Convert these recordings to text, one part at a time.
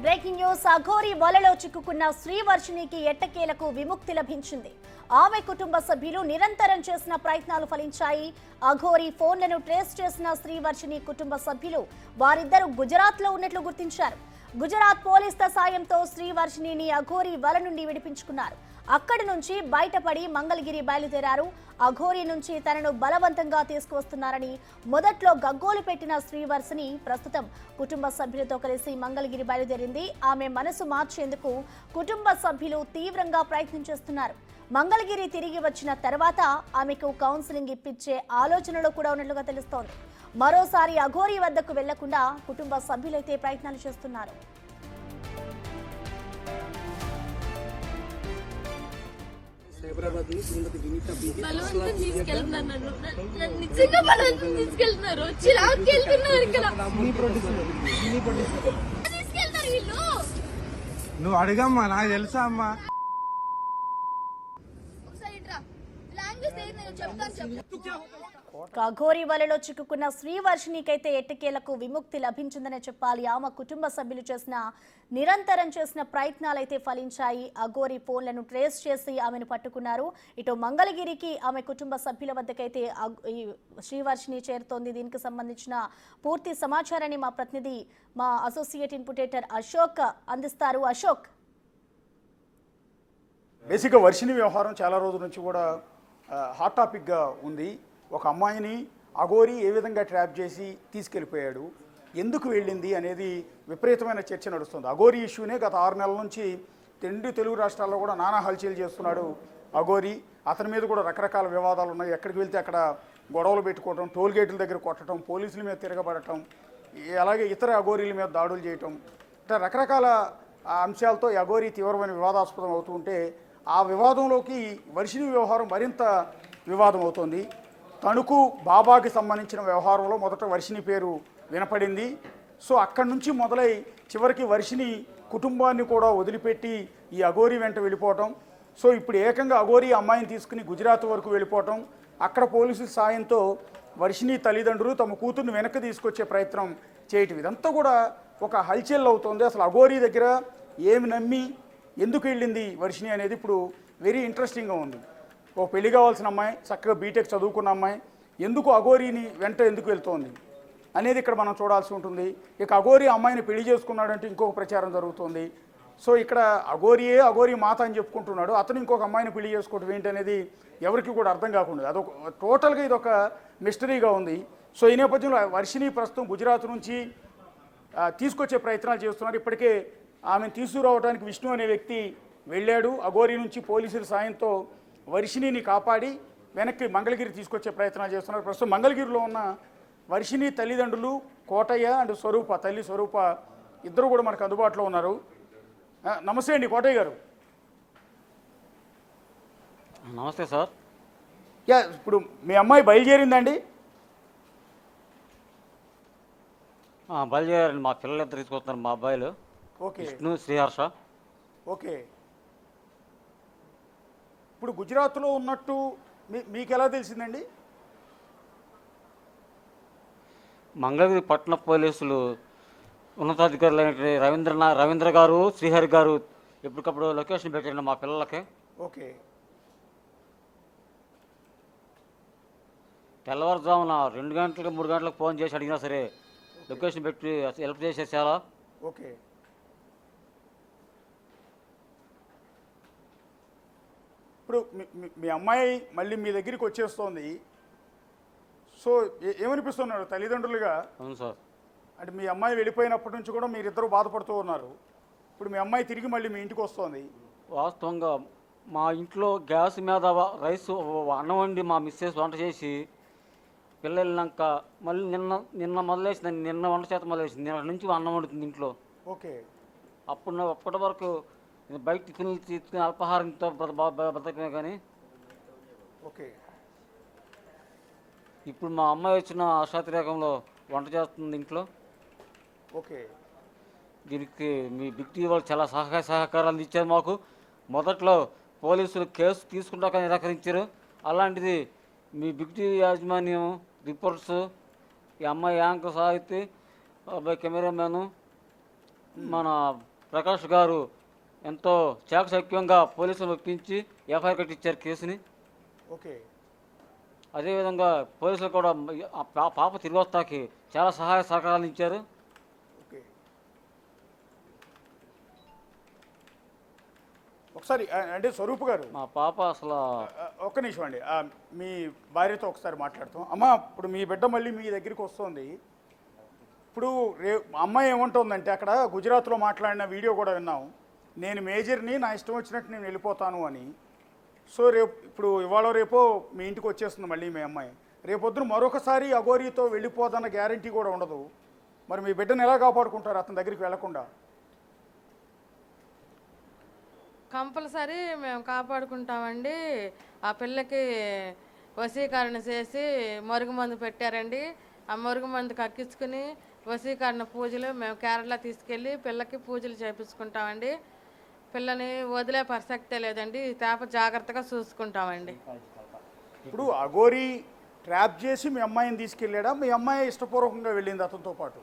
Breaking news. Aghori వలలో చిక్కుకున్న శ్రీవర్షినికి ఎట్టకేలకు విముక్తి లభించింది. ఆమె కుటుంబ సభ్యులు నిరంతరం చేసిన ప్రయత్నాలు ఫలించాయి. అఘోరి ఫోన్లను ట్రేస్ చేసిన శ్రీవర్షిని కుటుంబ సభ్యులు వారిద్దరూ గుజరాత్ లో ఉన్నట్లు గుర్తించారు. గుజరాత్ పోలీసుల సాయంతో శ్రీవర్షిని అఘోరి వల నుండి విడిపించుకున్నారు. అక్కడి నుంచి బయటపడి మంగళగిరి బయలుదేరారు. అఘోరి నుంచి తనను బలవంతంగా తీసుకువస్తున్నారని మొదట్లో గగ్గోలు పెట్టిన శ్రీవర్షిని ప్రస్తుతం కుటుంబ సభ్యులతో కలిసి మంగళగిరి బయలుదేరింది. ఆమె మనసు మార్చేందుకు కుటుంబ సభ్యులు తీవ్రంగా ప్రయత్నం చేస్తున్నారు. మంగళగిరి తిరిగి వచ్చిన తర్వాత ఆమెకు కౌన్సిలింగ్ ఇప్పించే ఆలోచనలో కూడా ఉన్నట్లుగా తెలుస్తోంది. మరోసారి అఘోరి వద్దకు వెళ్లకుండా కుటుంబ సభ్యులైతే ప్రయత్నాలు చేస్తున్నారు. నువ్వు అడగమ్మా, నాకు తెలుసా అమ్మా. అఘోరి వలలో చిక్కుకున్న శ్రీవర్షినికైతే ఎట్టకేలకు విముక్తి లభించిందనే చెప్పాలి. ఆమె కుటుంబ సభ్యులు నిరంతరం చేసిన ప్రయత్నాలైతే ఫలించాయి. అఘోరి ఫోన్లను ట్రేస్ చేసి ఆమెను పట్టుకున్నారు. ఇటు మంగళగిరికి ఆమె కుటుంబ సభ్యుల వద్దకైతే శ్రీవర్షిని చేరుతోంది. దీనికి సంబంధించిన పూర్తి సమాచారాన్ని మా ప్రతినిధి, మా అసోసియేట్ ఇన్పుటేటర్ అశోక్ అందిస్తారు. అశోక్, బేసిక్గా వర్షిని వ్యవహారం చాలా రోజుల నుంచి కూడా హాట్ టాపిక్గా ఉంది. ఒక అమ్మాయిని అఘోరి ఏ విధంగా ట్రాప్ చేసి తీసుకెళ్ళిపోయాడు, ఎందుకు వెళ్ళింది అనేది విపరీతమైన చర్చ నడుస్తుంది. అఘోరి ఇష్యూనే గత 6 నెలల నుంచి తెలుగు రాష్ట్రాల్లో కూడా నానా హల్చల్ చేస్తున్నాడు అఘోరి. అతని మీద కూడా రకరకాల వివాదాలు ఉన్నాయి. ఎక్కడికి వెళ్తే అక్కడ గొడవలు పెట్టుకోవటం, టోల్ గేట్ల దగ్గర కొట్టడం, పోలీసుల మీద తిరగబడటం, అలాగే ఇతర అఘోరీల మీద దాడులు చేయటం, ఇట్లా రకరకాల అంశాలతో ఈ అఘోరి తీవ్రమైన వివాదాస్పదం అవుతూ ఉంటే ఆ వివాదంలోకి వర్షిని వ్యవహారం మరింత వివాదం అవుతోంది. తణుకు బాబాకి సంబంధించిన వ్యవహారంలో మొదట వర్షిని పేరు వినపడింది. సో అక్కడి నుంచి మొదలై చివరికి వర్షిని కుటుంబాన్ని కూడా వదిలిపెట్టి ఈ అఘోరి వెంట వెళ్ళిపోవటం. సో ఇప్పుడు ఏకంగా అఘోరి అమ్మాయిని తీసుకుని గుజరాత్ వరకు వెళ్ళిపోవటం, అక్కడ పోలీసుల సాయంతో వర్షిని తల్లిదండ్రులు తమ కూతుర్ని వెనక్కి తీసుకొచ్చే ప్రయత్నం చేయటం, ఇదంతా కూడా ఒక హల్చల్ అవుతుంది. అసలు అఘోరి దగ్గర ఏమి నమ్మి ఎందుకు వెళ్ళింది వర్షిని అనేది ఇప్పుడు వెరీ ఇంట్రెస్టింగ్గా ఉంది. ఓ పెళ్లి కావాల్సిన అమ్మాయి, చక్కగా బీటెక్ చదువుకున్న అమ్మాయి ఎందుకు అఘోరిని వెంట ఎందుకు వెళ్తోంది అనేది ఇక్కడ మనం చూడాల్సి ఉంటుంది. ఇక అఘోరి అమ్మాయిని పెళ్లి చేసుకున్నాడంటే ఇంకొక ప్రచారం జరుగుతుంది. సో ఇక్కడ అఘోరి మాత అని చెప్పుకుంటున్నాడు, అతను ఇంకొక అమ్మాయిని పెళ్లి చేసుకోవడం ఏంటి అనేది ఎవరికి కూడా అర్థం కాకుండా అదొక టోటల్గా ఇదొక మిస్టరీగా ఉంది. సో ఈ నేపథ్యంలో వర్షిని ప్రస్తుతం గుజరాత్ నుంచి తీసుకొచ్చే ప్రయత్నాలు చేస్తున్నారు. ఇప్పటికే ఆమెను తీసుకురావడానికి విష్ణు అనే వ్యక్తి వెళ్ళాడు. అఘోరి నుంచి పోలీసుల సాయంతో వర్షినిని కాపాడి వెనక్కి మంగళగిరి తీసుకొచ్చే ప్రయత్నాలు చేస్తున్నారు. ప్రస్తుతం మంగళగిరిలో ఉన్న వర్షిని తల్లిదండ్రులు కోటయ్య అండ్ స్వరూప, తల్లి స్వరూప ఇద్దరు కూడా మనకు అందుబాటులో ఉన్నారు. నమస్తే అండి కోటయ్య గారు. నమస్తే సార్. ఇప్పుడు మీ అమ్మాయి బయలుదేరిందండి? బయలుదేరండి. మా పిల్లలు ఇద్దరు తీసుకొస్తున్నారు, మా అబ్బాయిలు. ఓకే, విష్ణు, శ్రీహర్ష. ఓకే. ఇప్పుడు గుజరాత్లో ఉన్నట్టు మీకు ఎలా తెలిసిందండి? మంగళగిరి పట్టణ పోలీసులు ఉన్నతాధికారులు రవీంద్ర గారు, శ్రీహరి గారు ఎప్పటికప్పుడు లొకేషన్ పెట్టండి మా పిల్లలకి. ఓకే. తెల్లవారుజామున 2 గంటలకు 3 గంటలకు ఫోన్ చేసి అడిగినా సరే లొకేషన్ పెట్టి హెల్ప్ చేసేది చాలా. ఓకే. ఇప్పుడు మీ అమ్మాయి మళ్ళీ మీ దగ్గరికి వచ్చేస్తోంది. సో ఏమనిపిస్తున్నారు తల్లిదండ్రులుగా? అవును సార్. అంటే మీ అమ్మాయి వెళ్ళిపోయినప్పటి నుంచి కూడా మీరిద్దరూ బాధపడుతూ ఉన్నారు. ఇప్పుడు మీ అమ్మాయి తిరిగి మళ్ళీ మీ ఇంటికి వస్తుంది. వాస్తవంగా మా ఇంట్లో గ్యాస్ మీద రైస్ అన్నం వండి మా మిస్సెస్ వంట చేసి పిల్లలు వెళ్ళినాక మళ్ళీ నిన్న మొదలేసింది. నిన్న వంట చేత మొదలేసింది. నిన్న నుంచి అన్నం వండుతుంది ఇంట్లో. ఓకే. అప్పటి వరకు బయట తీసుకుని అల్పాహారంతో బ్రతకమే కానీ. ఓకే. ఇప్పుడు మా అమ్మాయి వచ్చిన అశాతిరేకంలో వంట చేస్తుంది ఇంట్లో. ఓకే. దీనికి మీ బిగ్ టీవీ వాళ్ళు చాలా సహకారాలు ఇచ్చారు మాకు. మొదట్లో పోలీసులు కేసు తీసుకుంటాక నిరాకరించారు. అలాంటిది మీ బిగ్ టీవీ యాజమాన్యం, రిపోర్ట్స్, ఈ అమ్మాయి యాంకర్ సాహిత్య, కెమెరామ్యాను, మన ప్రకాష్ గారు ఎంతో చాకచక్యంగా పోలీసులు ఒప్పించి ఎఫ్ఐఆర్ కట్టించారు కేసుని. ఓకే. అదేవిధంగా పోలీసులు కూడా ఆ పాప తిరిగి వస్తాకి చాలా సహాయ సహకారాలు ఇచ్చారు. ఓకే. ఒకసారి అంటే స్వరూప్ గారు, మా పాప అసలు ఒక్క నిమిషం అండి, మీ భార్యతో ఒకసారి మాట్లాడతాం. అమ్మ, ఇప్పుడు మీ బిడ్డ మళ్ళీ మీ దగ్గరికి వస్తుంది. ఇప్పుడు అమ్మాయి ఏమంటుందంటే, అక్కడ గుజరాత్లో మాట్లాడిన వీడియో కూడా విన్నాం, నేను మేజర్ని, నా ఇష్టం వచ్చినట్టు నేను వెళ్ళిపోతాను అని. సో ఇప్పుడు ఇవాళ రేపో మీ ఇంటికి వచ్చేస్తుంది మళ్ళీ మీ అమ్మాయి. రేపొద్దున మరొకసారి అఘోరీతో వెళ్ళిపోదన్న గ్యారంటీ కూడా ఉండదు. మరి మీ బిడ్డను ఎలా కాపాడుకుంటారు అతని దగ్గరికి వెళ్లకుండా? కంపల్సరీ మేము కాపాడుకుంటామండి. ఆ పిల్లకి వశీకరణ చేసి మరుగుమందు పెట్టారండి. ఆ మరుగుమందు కక్కించుకుని వశీకరణ పూజలు మేము కేరళ తీసుకెళ్ళి పిల్లకి పూజలు చేపించుకుంటామండి. పిల్లని వదిలే ప్రసక్తే లేదండి. తేప జాగ్రత్తగా చూసుకుంటామండి. ఇప్పుడు అఘోరీ ట్రాప్ చేసి మీ అమ్మాయిని తీసుకెళ్ళాడా, మీ అమ్మాయి ఇష్టపూర్వకంగా వెళ్ళింది అతనితో పాటు?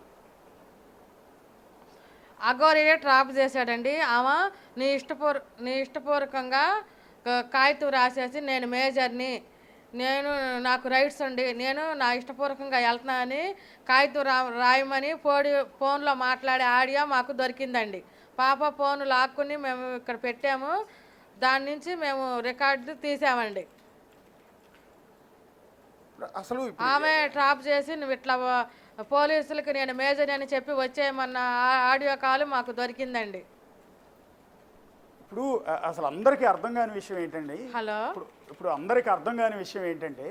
అఘోరీనే ట్రాప్ చేశాడండి. ఆమె నీ ఇష్టపూర్వకంగా కాగితం రాసేసి నేను మేజర్ని, నాకు రైట్స్ ఉండి నేను నా ఇష్టపూర్వకంగా వెళ్తున్నా అని కాగితం రాయమని ఫోన్లో మాట్లాడే ఆడియో మాకు దొరికిందండి. పాప ఫోన్ లాక్కుని మేము ఇక్కడ పెట్టాము. దాని నుంచి మేము రికార్డు తీసామండి. అసలు ఆమె ట్రాప్ చేసి నువ్వు ఇట్లా పోలీసులకి నేను మేజర్ అని చెప్పి వచ్చేయమన్న ఆడియో కాల్ మాకు దొరికిందండి. ఇప్పుడు అసలు అందరికీ అర్థం కాని విషయం ఏంటండి, హలో, ఇప్పుడు అందరికీ అర్థం కాని విషయం ఏంటంటే,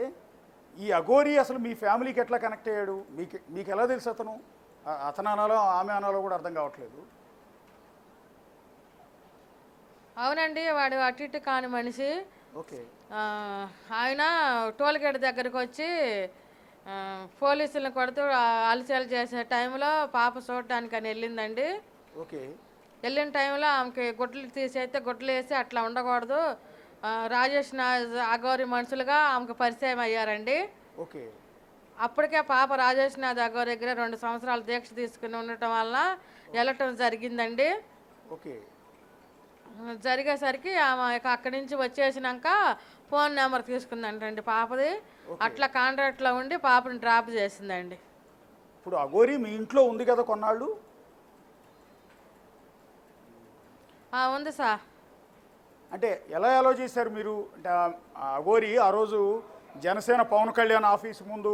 ఈ అఘోరీ అసలు మీ ఫ్యామిలీకి ఎట్లా కనెక్ట్ అయ్యాడు? మీకు ఎలా తెలుసు అతను అనాలో ఆమె అనాలో కూడా అర్థం కావట్లేదు. అవునండి, వాడు అటు ఇటు కాని మనిషి. ఓకే. ఆయన టోల్గేట్ దగ్గరకు వచ్చి పోలీసులను కొడుతూ అలసలు చేసే టైంలో పాప చూడటానికని వెళ్ళిందండి. ఓకే. వెళ్ళిన టైంలో ఆమెకి గుడ్లు తీసేస్తే గుడ్లు వేసి అట్లా ఉండకూడదు, రాజేష్ అఘోరి మనుషులుగా ఆమెకు పరిచయం అయ్యారండి. ఓకే. అప్పటికే పాప రాజేష్ అఘోరి దగ్గర 2 సంవత్సరాలు దీక్ష తీసుకుని ఉండటం వల్ల వెళ్ళటం జరిగిందండి. ఓకే. జరిగేసరికి ఆమె అక్కడి నుంచి వచ్చేసినాక ఫోన్ నెంబర్ తీసుకుందంటండి పాపది. అట్లా కాంట్రాక్ట్లో ఉండి పాపని డ్రాప్ చేసిందండి. ఇప్పుడు అఘోరీ మీ ఇంట్లో ఉంది కదా కొన్నాళ్ళు? ఉంది సార్. అంటే ఎలా చేశారు మీరు? అంటే అఘోరీ ఆ రోజు జనసేన పవన్ కళ్యాణ్ ఆఫీస్ ముందు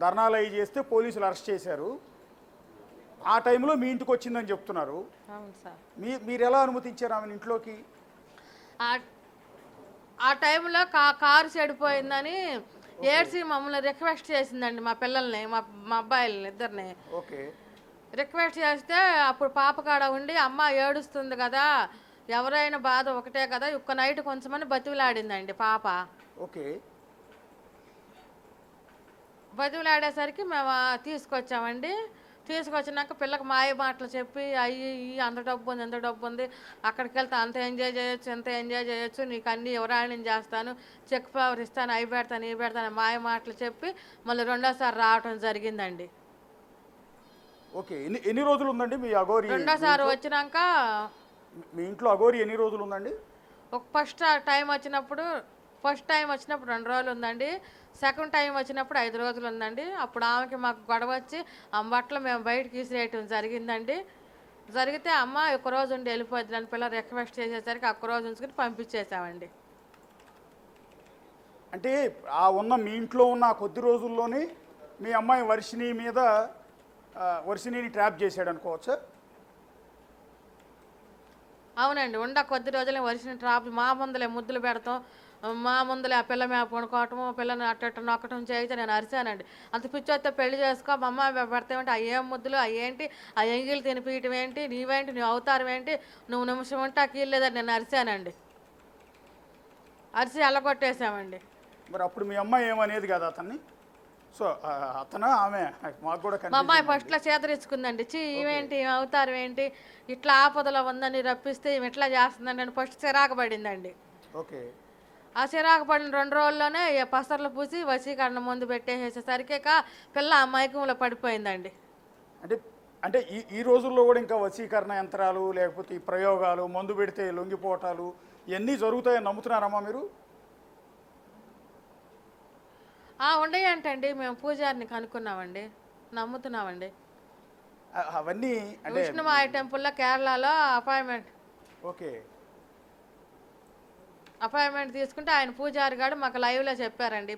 ధర్నాలు అవి చేస్తే పోలీసులు అరెస్ట్ చేశారు. ఆ టైంలో మీ ఇంటికి వచ్చిందని చెప్తున్నారు. అవును సార్. మీరు ఎలా అనుమతించారు ఆమెను ఇంట్లోకి? ఆ టైంలో కారు చెడిపోయిందని ఏడ్చి మమ్మల్ని రిక్వెస్ట్ చేసిందండి, మా పిల్లల్ని, మా అబ్బాయిలని ఇద్దరిని. ఓకే. రిక్వెస్ట్ చేస్తే అప్పుడు పాప కాడ ఉండి అమ్మ ఏడుస్తుంది కదా, ఎవరైనా బాధ ఒకటే కదా, ఒక్క నైట్ కొంచెమని బతివిలాడిందండి పాప. ఓకే. బతివిలాడేసరికి మేము తీసుకొచ్చామండి. తీసుకొచ్చినాక పిల్లకి మాయ మాటలు చెప్పి అయ్యి అంత డబ్బు ఉంది, ఎంత డబ్బు ఉంది, అక్కడికి వెళ్తే అంత ఎంజాయ్ చేయొచ్చు, ఎంత ఎంజాయ్ చేయొచ్చు, నీకు అన్ని ఎవరాయని చేస్తాను, చెక్ పవర్ ఇస్తాను, అవి పెడతాను, ఇవి పెడతాను మాయ మాటలు చెప్పి మళ్ళీ రెండోసారి రావటం జరిగిందండి. ఓకే. ఎన్ని రోజులు ఉందండి మీ అఘోరీ? రెండోసారి వచ్చినాక మీ ఇంట్లో అఘోరీ ఎన్ని రోజులు ఉందండి? ఫస్ట్ టైం వచ్చినప్పుడు 2 రోజులు ఉందండి. సెకండ్ టైం వచ్చినప్పుడు 5 రోజులు ఉందండి. అప్పుడు ఆమెకి మాకు గొడవ వచ్చి ఆమె బట్టలు మేము బయటకు తీసివేయటం జరిగిందండి. జరిగితే అమ్మ ఒక రోజు ఉండి వెళ్ళిపోద్ది అని పిల్లలు రిక్వెస్ట్ చేసేసరికి ఒక్క రోజు ఉంచుకుని పంపించేసామండి. అంటే మీ ఇంట్లో ఉన్న కొద్ది రోజుల్లోనే మీ అమ్మాయి వర్షిణిని ట్రాప్ చేశాడు అనుకోవచ్చా? అవునండి, కొద్ది రోజులే వర్షిని ట్రాప్ మా ముందులే ముద్దులు పెడతాం, మా ముందులే ఆ పిల్ల మీద పడుకోవటము, పిల్లని అట్ట నొక్కటం చేయితే నేను అరిశానండి. అంత పిచ్చొస్తే పెళ్లి చేసుకో మా అమ్మ పెడతామంటే ఆ ఏం ముద్దులు, ఏంటి ఆ ఎంగిలు తినిపించడం ఏంటి, నీవేంటి, నువ్వు అవతారం ఏంటి, నువ్వు నిమిషం ఉంటే ఆ కీళ్ళేదని నేను అరిశానండి. అరిసి అల్లగొట్టేసామండి. మరి అప్పుడు మీ అమ్మాయి ఏమనేది కదా అతన్ని? సో ఆమె మాకు కూడా మా అమ్మాయి ఫస్ట్లో చేతరించుకుందండి. ఇవేంటి అవతారం ఏంటి, ఇట్లా ఆపదలో ఉందని రప్పిస్తే ఇట్లా చేస్తుందండి అని ఫస్ట్ చిరాకు పడిందండి. ఓకే. ఆ చిరాకు పడిన 2 రోజుల్లోనే పసర్లు పూసి వశీకరణ ముందు పెట్టేసేసరికి పిల్ల ఆ మైకంలో పడిపోయిందండి. అంటే అంటే ఈ రోజుల్లో కూడా ఇంకా వశీకరణ యంత్రాలు లేకపోతే ఈ ప్రయోగాలు, మందు పెడితే లొంగిపోవటాలు ఇవన్నీ జరుగుతాయని నమ్ముతున్నారమ్మా మీరు? ఉండయంటండి, మేము పూజారిని కనుక్కున్నామండి, నమ్ముతున్నామండి. అవన్నీ అంటే విష్ణుమాయ టెంపుల్లో కేరళలో ఓకే అపాయింట్మెంట్ తీసుకుంటే ఆయన పూజారి గారు మాకు లైవ్లో చెప్పారండి,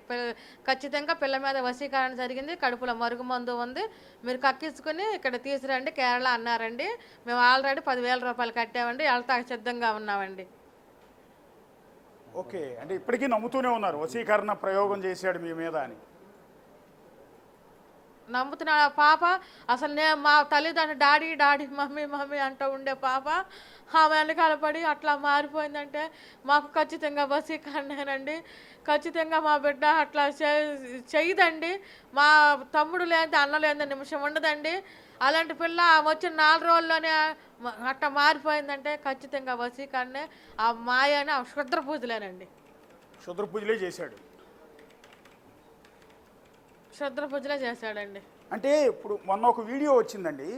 ఖచ్చితంగా పిల్ల మీద వశీకరణ జరిగింది, కడుపులో మరుగుమందు ఉంది, మీరు కక్కించుకుని ఇక్కడ తీసుకురండి కేరళ అన్నారండి. మేము ఆల్రెడీ 10,000 రూపాయలు కట్టామండి, వెళ్తాకి సిద్ధంగా ఉన్నామండి. ఓకే, అంటే ఇప్పటికీ నమ్ముతూనే ఉన్నారు వశీకరణ ప్రయోగం చేశాడు మీ మీద అని? నమ్ముతున్నా. పాప అసలు నేను మా తల్లిదండ్రులు డాడీ డాడీ మమ్మీ మమ్మీ అంటూ ఉండే పాప ఆమె వెనకాల పడి అట్లా మారిపోయిందంటే మాకు ఖచ్చితంగా వశీకరణేనండి. ఖచ్చితంగా మా బిడ్డ అట్లా చేయదండి. మా తమ్ముడు లేని అన్న లేని నిమిషం ఉండదండి. అలాంటి పిల్ల వచ్చిన 4 రోజుల్లోనే అట్లా మారిపోయిందంటే ఖచ్చితంగా వశీకరణే. ఆ మాయని ఆ క్షుద్ర పూజలేనండి. క్షుద్ర పూజలే చేశాడు. క్షుద్ర పూజలే చేశాడండి. అంటే ఇప్పుడు మొన్న ఒక వీడియో వచ్చిందండి,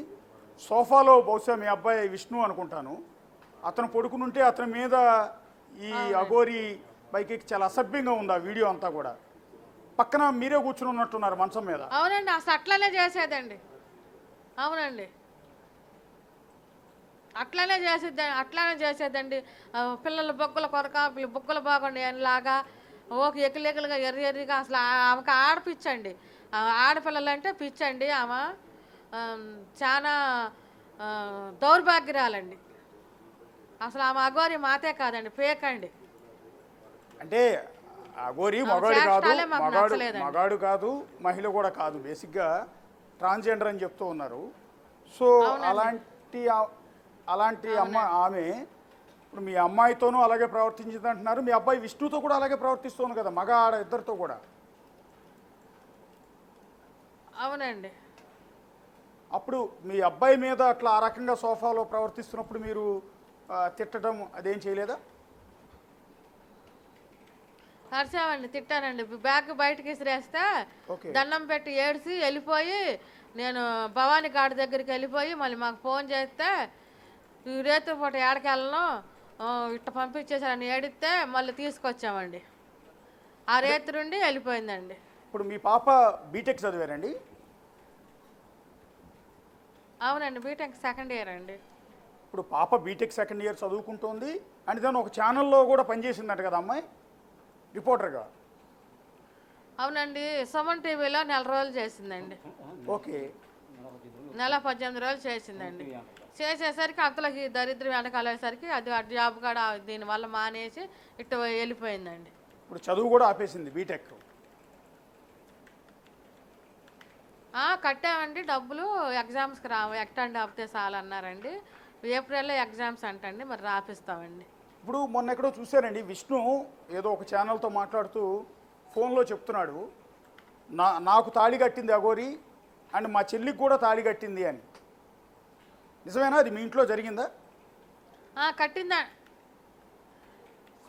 సోఫాలో బహుశా మీ అబ్బాయి విష్ణు అనుకుంటాను, అతను పడుకునుంటే అతని మీద ఈ అఘోరి బైక్ చాలా అసభ్యంగా ఉంది ఆ వీడియో అంతా కూడా. పక్కన మీరే కూర్చుని ఉన్నట్టున్నారు మంచం మీద. అవునండి, అసలు అట్లానే చేసేదండి. అవునండి, అట్లానే చేసేదండి. పిల్లల బొగ్గల కొరక బొగ్గలు బాగుండే లాగా ఓకే ఎక్కలెక్కలుగా ఎర్రగా అసలు ఆమెకు ఆడపిచ్చండి. ఆడపిల్లలు అంటే పిచ్చండి. ఆమె చాలా దౌర్భాగ్యరాలండి. అసలు ఆమె అఘోరి మాతే కాదండి, ఫేక్ అండి. అంటే అఘోరి మగాడు కాదు, మహిళ కూడా కాదు, బేసిక్గా ట్రాన్స్జెండర్ అని చెప్తూ ఉన్నారు. సో అలాంటి ఆమె ఇప్పుడు మీ అమ్మాయితోనూ అలాగే ప్రవర్తించింది అంటున్నారు, మీ అబ్బాయి విష్ణుతో కూడా అలాగే ప్రవర్తిస్తుంది కదా, మగ ఆడ ఇద్దరితో కూడా. అవునండి. అప్పుడు మీ అబ్బాయి మీద అట్లా ఆ రకంగా సోఫాలో ప్రవర్తిస్తున్నప్పుడు మీరు తిట్టడం అదేం చేయలేదా? అరిచామండి, తిట్టానండి. బ్యాగ్ బయటకి విసిరేస్తే దండం పెట్టి ఏడిసి వెళ్ళిపోయి, నేను భవానీ గాడి దగ్గరికి వెళ్ళిపోయి మళ్ళీ మాకు ఫోన్ చేస్తే రేతు పూట ఏడకెళ్ళను ఇట్ట పంపించేసారని ఏడిస్తే మళ్ళీ తీసుకొచ్చామండి. ఆ రేతు నుండి వెళ్ళిపోయిందండి. ఇప్పుడు మీ పాప బీటెక్ చదివారండి? అవునండి, బీటెక్ సెకండ్ ఇయర్ అండి. ఇప్పుడు పాప బీటెక్ సెకండ్ ఇయర్ చదువుకుంటోంది అండ్ దాన్ని ఒక ఛానల్లో కూడా పనిచేసిందట కదా అమ్మాయి, రిపోర్టర్గా. అవునండి, సుమన్ టీవీలో 4 రోజులు చేసిందండి. ఓకే, నెల 18 రోజులు చేసిందండి. చేసేసరికి అంతలోకి దరిద్రం వెనకాలేసరికి అది జాబ్ కూడా దీనివల్ల మానేసి ఇటు వెళ్ళిపోయిందండి. ఇప్పుడు చదువు కూడా ఆపేసింది బీటెక్. కట్టామండి డబ్బులు, ఎగ్జామ్స్కి ఎక్టెండ్ ఆపితే చాలన్నారండి. ఏప్రిల్లో ఎగ్జామ్స్ అంటండి, మరి రాపిస్తామండి. ఇప్పుడు మొన్న ఎక్కడో చూశారండి, విష్ణు ఏదో ఒక ఛానల్తో మాట్లాడుతూ ఫోన్లో చెప్తున్నాడు, నాకు తాళి కట్టింది అఘోరి అండ్ మా చెల్లికి కూడా తాళి కట్టింది అని. నిజమేనా? అది మీ ఇంట్లో జరిగిందా? కట్టిందా?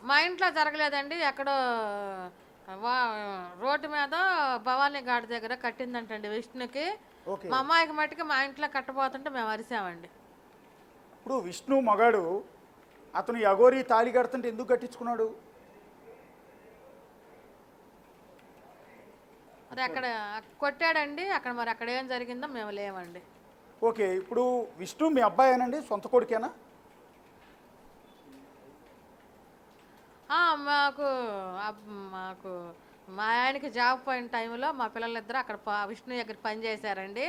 మా ఇంట్లో జరగలేదండి, ఎక్కడో రోడ్డు మీద భవానీ ఘాట్ దగ్గర కట్టిందంటండి విష్ణుకి. మా అమ్మాయికి మట్టికి మా ఇంట్లో కట్టబోతుంటే మేము అరిసామండి. ఇప్పుడు విష్ణు మగాడు, అతను ఈ అఘోరి తాళి కడుతుంటే ఎందుకు కట్టించుకున్నాడు? మరి అక్కడ కొట్టాడండి, అక్కడ మరి అక్కడ ఏం జరిగిందో మేము లేమండి. ఓకే, ఇప్పుడు విష్ణు మీ అబ్బాయేనండి, సొంత కొడుకేనా? మాకు మా ఆయనకి జాబ్ పోయిన టైంలో మా పిల్లలిద్దరూ అక్కడ విష్ణు దగ్గర పనిచేశారండి.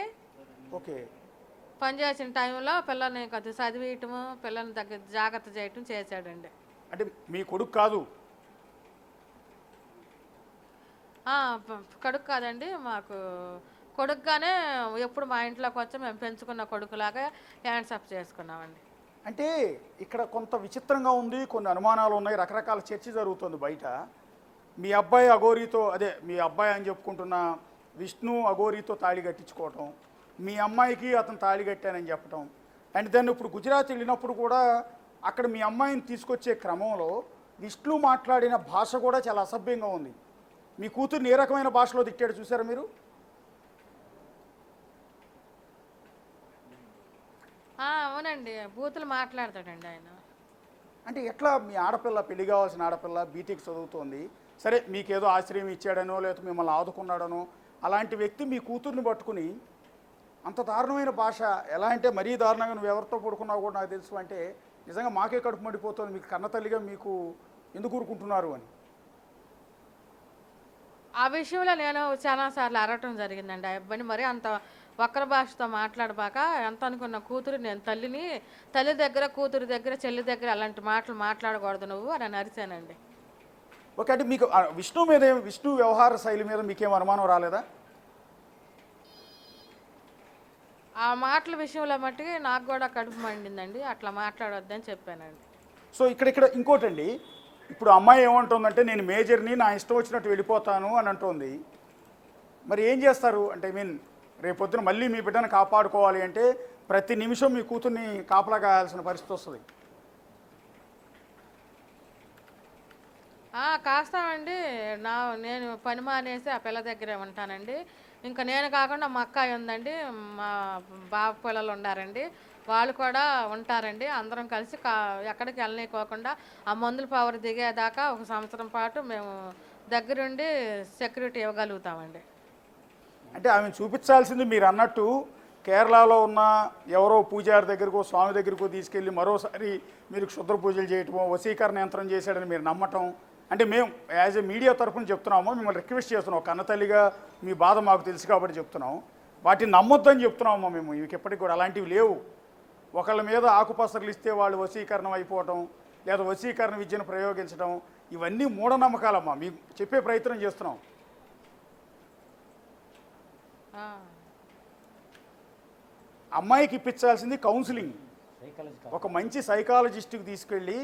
ఓకే, పనిచేసిన టైంలో పిల్లల్ని కొద్దిగా చదివేయటము, పిల్లల్ని దగ్గర జాగ్రత్త చేయటం చేశాడండి. అంటే మీ కొడుకు కాదు? కొడుకు కాదండి, మాకు కొడుకుగానే ఎప్పుడు మా ఇంట్లోకి వచ్చి మేము పెంచుకున్న కొడుకులాగా హ్యాండ్సప్ చేసుకున్నామండి. అంటే ఇక్కడ కొంత విచిత్రంగా ఉంది, కొన్ని అనుమానాలు ఉన్నాయి, రకరకాల చర్చ జరుగుతుంది బయట. మీ అబ్బాయి అఘోరితో, అదే మీ అబ్బాయి అని చెప్పుకుంటున్న విష్ణు అఘోరితో తాళి కట్టించుకోవటం, మీ అమ్మాయికి అతను తాళి కట్టానని చెప్పటం, అండ్ దాన్ని ఇప్పుడు గుజరాత్ వెళ్ళినప్పుడు కూడా అక్కడ మీ అమ్మాయిని తీసుకొచ్చే క్రమంలో విష్ణు మాట్లాడిన భాష కూడా చాలా అసభ్యంగా ఉంది. మీ కూతుర్ని ఏ రకమైన భాషలో తిట్టాడు చూసారా మీరు? అవునండి, బూతులు మాట్లాడతాడండి ఆయన. అంటే ఎట్లా మీ ఆడపిల్ల, పెళ్లి కావాల్సిన ఆడపిల్ల బీటెక్ చదువుతోంది, సరే మీకేదో ఆశ్రయం ఇచ్చాడనో లేకపోతే మిమ్మల్ని ఆదుకున్నాడనో అలాంటి వ్యక్తి మీ కూతుర్ని పట్టుకుని అంత దారుణమైన భాష, ఎలా అంటే మరీ దారుణంగా నువ్వు ఎవరితో పడుకున్నావు కూడా నాకు తెలుసు అంటే నిజంగా మాకే కడుపు మండిపోతుంది, మీకు కన్న తల్లిగా మీకు ఎందుకు ఊరుకుంటున్నారు అని. ఆ విషయంలో నేను చాలా సార్లు అరవటం జరిగిందండి. ఆ అబ్బాయిని మరి అంత వక్ర భాషతో మాట్లాడబాక, ఎంత అనుకున్న కూతురు నేను తల్లి దగ్గర, కూతురు దగ్గర, చెల్లి దగ్గర అలాంటి మాటలు మాట్లాడకూడదు నువ్వు అని అరిచానండి. ఓకే, అంటే మీకు విష్ణు మీద విష్ణు వ్యవహార శైలి మీద మీకేం అనుమానం రాలేదా? ఆ మాటల విషయంలో మట్టుకి నాకు కూడా కడుపు మండిందండి, అట్లా మాట్లాడొద్దని చెప్పానండి. సో ఇక్కడ ఇంకోటండి, ఇప్పుడు అమ్మాయి ఏమంటుందంటే నేను మేజర్ని, నా ఇష్టం వచ్చినట్టు వెళ్ళిపోతాను అని అంటుంది. మరి ఏం చేస్తారు అంటే రేపొద్దున మళ్ళీ మీ బిడ్డను కాపాడుకోవాలి అంటే ప్రతి నిమిషం మీ కూతుర్ని కాపలా కాయాల్సిన పరిస్థితి వస్తుంది. కాస్తామండి. నేను పని మానేసి ఆ పిల్ల దగ్గరే ఉంటానండి. ఇంకా నేను కాకుండా మా అక్కాయి ఉందండి, మా బావ పిల్లలు ఉన్నారండి, వాళ్ళు కూడా ఉంటారండి. అందరం కలిసి ఎక్కడికి వెళ్ళనీకోకుండా ఆ మందుల పవర్ దిగేదాకా 1 సంవత్సరం పాటు మేము దగ్గరుండి సెక్యూరిటీ ఇవ్వగలుగుతామండి. అంటే ఆమె చూపించాల్సింది మీరు అన్నట్టు కేరళలో ఉన్న ఎవరో పూజారి దగ్గరకో స్వామి దగ్గరకో తీసుకెళ్ళి మరోసారి మీరు క్షుద్ర పూజలు చేయటమో, వశీకరణ యంత్రం చేశాడని మీరు నమ్మటం. అంటే మేము యాజ్ ఏ మీడియా తరఫున చెప్తున్నాము, మిమ్మల్ని రిక్వెస్ట్ చేస్తున్నాం, ఒక కన్నతల్లిగా మీ బాధ మాకు తెలుసు కాబట్టి చెప్తున్నాం, వాటిని నమ్మొద్దని చెప్తున్నామమ్మా మేము. మీకు ఎప్పటికి కూడా అలాంటివి లేవు. ఒకళ్ళ మీద ఆకుపసరలు ఇస్తే వాళ్ళు వశీకరణం అయిపోవటం, లేదా వశీకరణ విద్యను ప్రయోగించడం, ఇవన్నీ మూఢనమ్మకాలమ్మా. మీకు చెప్పే ప్రయత్నం చేస్తున్నాం. అమ్మాయికి ఇప్పించాల్సింది కౌన్సిలింగ్. ఒక మంచి సైకాలజిస్ట్కి తీసుకెళ్ళి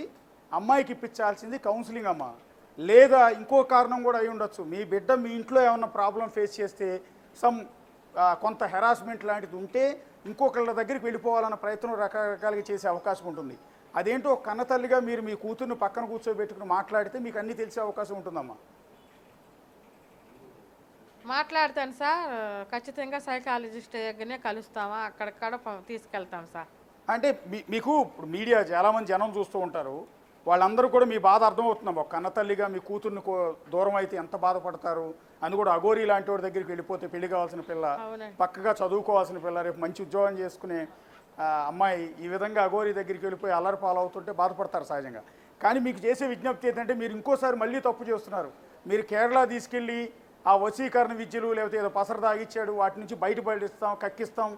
అమ్మాయికి ఇప్పించాల్సింది కౌన్సిలింగ్ అమ్మ. లేదా ఇంకో కారణం కూడా అయి ఉండొచ్చు, మీ బిడ్డ మీ ఇంట్లో ఏమన్నా ప్రాబ్లం ఫేస్ చేస్తే కొంత హెరాస్మెంట్ లాంటిది ఉంటే ఇంకొకళ్ళ దగ్గరికి వెళ్ళిపోవాలన్న ప్రయత్నం రకరకాలుగా చేసే అవకాశం ఉంటుంది. అదేంటో ఒక కన్నతల్లిగా మీరు మీ కూతుర్ని పక్కన కూర్చోబెట్టుకుని మాట్లాడితే మీకు అన్నీ తెలిసే అవకాశం ఉంటుందమ్మా. మాట్లాడతాను సార్, ఖచ్చితంగా సైకాలజిస్ట్ దగ్గరనే కలుస్తామా, అక్కడిక్కడ తీసుకెళ్తాం సార్. అంటే మీకు ఇప్పుడు మీడియా చాలామంది జనం చూస్తూ ఉంటారు, వాళ్ళందరూ కూడా మీ బాధ అర్థమవుతున్నాం. ఒక కన్నతల్లిగా మీ కూతుర్ని దూరం అయితే ఎంత బాధపడతారు అని కూడా. అఘోరీ లాంటి వాడి దగ్గరికి వెళ్ళిపోతే పెళ్లి కావాల్సిన పిల్ల, పక్కగా చదువుకోవాల్సిన పిల్ల, రేపు మంచి ఉద్యోగం చేసుకునే అమ్మాయి ఈ విధంగా అఘోరీ దగ్గరికి వెళ్ళిపోయి అల్లరి పాలవుతుంటే బాధపడతారు సహజంగా. కానీ మీకు చేసే విజ్ఞప్తి ఏంటంటే మీరు ఇంకోసారి మళ్ళీ తప్పు చేస్తున్నారు. మీరు కేరళ తీసుకెళ్ళి ఆ వశీకరణ విద్యలు లేకపోతే ఏదో పసరు తాగిచ్చాడు వాటి నుంచి బయటపడిస్తాం, కక్కిస్తాం,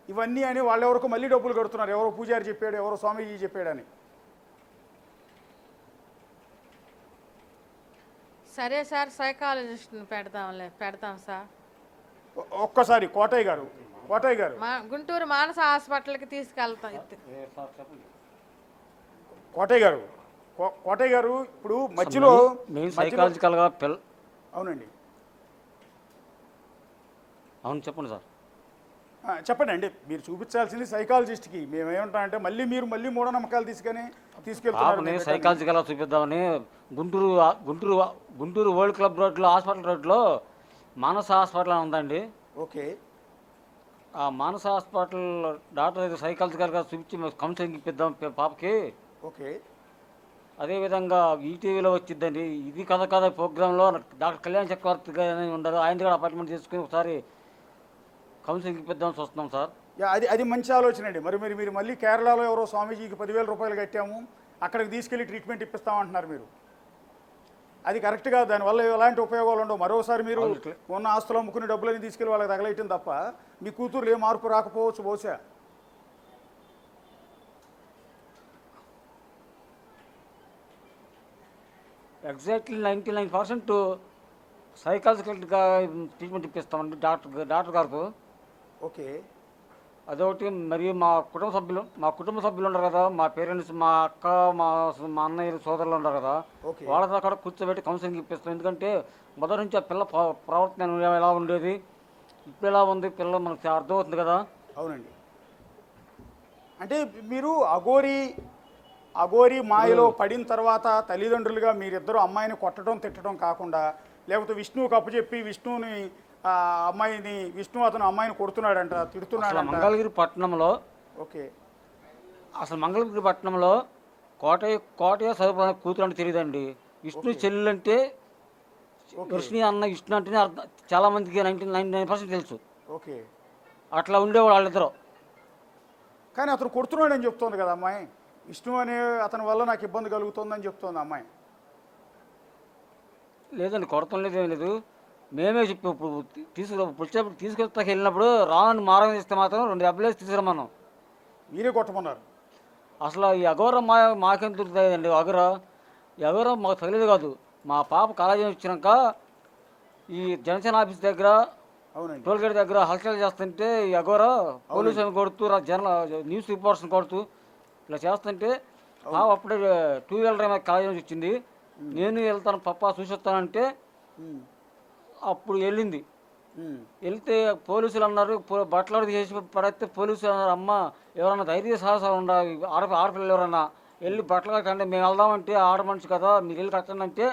ఇవన్నీ అని వాళ్ళెవరకు మళ్ళీ డబ్బులు కడుతున్నారు. ఎవరో పూజారి చెప్పాడు, ఎవరో స్వామీజీ చెప్పాడని. సరే సార్, సైకాలజిస్ట్ని పెడతాం సార్. ఒక్కసారి కోటయ్య గారు మా గుంటూరు మానస హాస్పిటల్కి తీసుకెళ్తాం. కోటయ్య గారు ఇప్పుడు మధ్యలో సైకాలజికల్గా అవునండి, అవును చెప్పండి సార్. చెప్పండి అండి. మీరు చూపించాల్సింది సైకాలజిస్ట్కి, మేము ఏమంటామంటే మళ్ళీ మూఢనమ్మకాలు తీసుకెళ్తున్నారు. నేను సైకాలజికల్గా చూపిద్దామని గుంటూరు వరల్డ్ క్లబ్ రోడ్లో హాస్పిటల్ రోడ్లో మానస హాస్పిటల్ అని ఉందండి. ఓకే, ఆ మానస హాస్పిటల్ డాక్టర్ దగ్గర సైకాలజికల్గా చూపించి కౌన్సిలింగ్ ఇప్పిద్దాం పాపకి. ఓకే, అదేవిధంగా ఈటీవీలో వచ్చిద్దండి ఇది కథ ప్రోగ్రాంలో డాక్టర్ కళ్యాణ్ చక్రవర్తి గారు ఉండరు, ఆయన దగ్గర అపాయింట్మెంట్ తీసుకుని ఒకసారి కౌన్సిలింగ్ ఇప్పిద్దాం చూస్తున్నాం సార్. అది మంచి ఆలోచన అండి. మీరు మళ్ళీ కేరళలో ఎవరో స్వామీజీకి 10,000 రూపాయలు కట్టాము, అక్కడికి తీసుకెళ్ళి ట్రీట్మెంట్ ఇప్పిస్తామంటున్నారు మీరు. అది కరెక్ట్ కాదు, దానివల్ల ఎలాంటి ఉపయోగాలు ఉండవు. మరోసారి మీరు ఉన్న ఆస్తులు అమ్ముకుని డబ్బులని తీసుకెళ్ళి వాళ్ళకి తగలేయటం తప్ప మీ కూతురు ఏ మార్పు రాకపోవచ్చు బహుశా. ఎగ్జాక్ట్లీ 99% సైకాలజికల్గా ట్రీట్మెంట్ ఇప్పిస్తామండి డాక్టర్ గారు. ఓకే, అదొకటి. మరియు మా కుటుంబ సభ్యులు ఉన్నారు కదా, మా పేరెంట్స్, మా అక్క, మా అన్నయ్య సోదరులు ఉన్నారు కదా, వాళ్ళతో కూడా కూర్చోబెట్టి కౌన్సిలింగ్ ఇప్పిస్తాం. ఎందుకంటే మొదటి నుంచి ఆ పిల్ల ప్రవర్తన ఎలా ఉండేది, ఇప్పుడు ఎలా ఉంది పిల్ల మనకు అర్థమవుతుంది కదా. అవునండి. అంటే మీరు అఘోరీ మాయలో పడిన తర్వాత తల్లిదండ్రులుగా మీరిద్దరూ అమ్మాయిని కొట్టడం తిట్టడం కాకుండా, లేకపోతే విష్ణువుకి అప్పచెప్పి విష్ణు అతను అమ్మాయిని కొడుతున్నాడంట, తిడుతున్నాడంట మంగళగిరి పట్టణంలో. ఓకే, అసలు మంగళగిరి పట్టణంలో కోటయ్య సదుపాయ కూతురు అంటే తెలియదండి. విష్ణు చెల్లెలు అంటే విష్ణు అన్న విష్ణు అంటేనే అర్థం, చాలామందికి 99% తెలుసు. ఓకే. అట్లా ఉండేవాళ్ళు వాళ్ళిద్దరు. కానీ అతను కొడుతున్నాడని చెప్తోంది కదా అమ్మాయి. విష్ణు అనే అతని వల్ల నాకు ఇబ్బంది కలుగుతుందని చెప్తోంది అమ్మాయి. లేదండి, కొడతం లేదు, ఏం లేదు. మేమే చెప్పి ఇప్పుడు తీసుకెళ్తాకి వెళ్ళినప్పుడు రాను మారం ఇస్తే మాత్రం 2 దెబ్బలు వేసి తీసుకురమ్మన్నాం. మీరే కొట్టమన్నారు. అసలు ఈ అఘోరం మాకేం దొరుకుతాయండి. అఘోరం మాకు తగిలేదు కాదు. మా పాప కాలేజీ వచ్చినాక ఈ జనసేన ఆఫీస్ దగ్గర అవునండి. టోల్గేట్ దగ్గర హల్చల్ చేస్తుంటే ఈ అఘోర పోలీసులను కొడుతూ న్యూస్ రిపోర్ట్స్ని కొడుతూ ఇలా చేస్తుంటే అప్పుడే 2 వీలర్ కాలేజీ నుంచి వచ్చింది. నేను వెళ్తాను పప్పా చూసొస్తానంటే అప్పుడు వెళ్ళింది. వెళ్తే పోలీసులు అన్నారు, బట్టలు చేసి పడితే పోలీసులు అన్నారు, అమ్మ ఎవరన్నా ధైర్య సాహసాలు ఉండాలి, ఆడపిల్లలు ఎవరన్నా వెళ్ళి బట్టలు కట్టండి, మేము వెళ్దామంటే ఆడ మనిషి కదా మీరు వెళ్ళి కట్టండి అంటే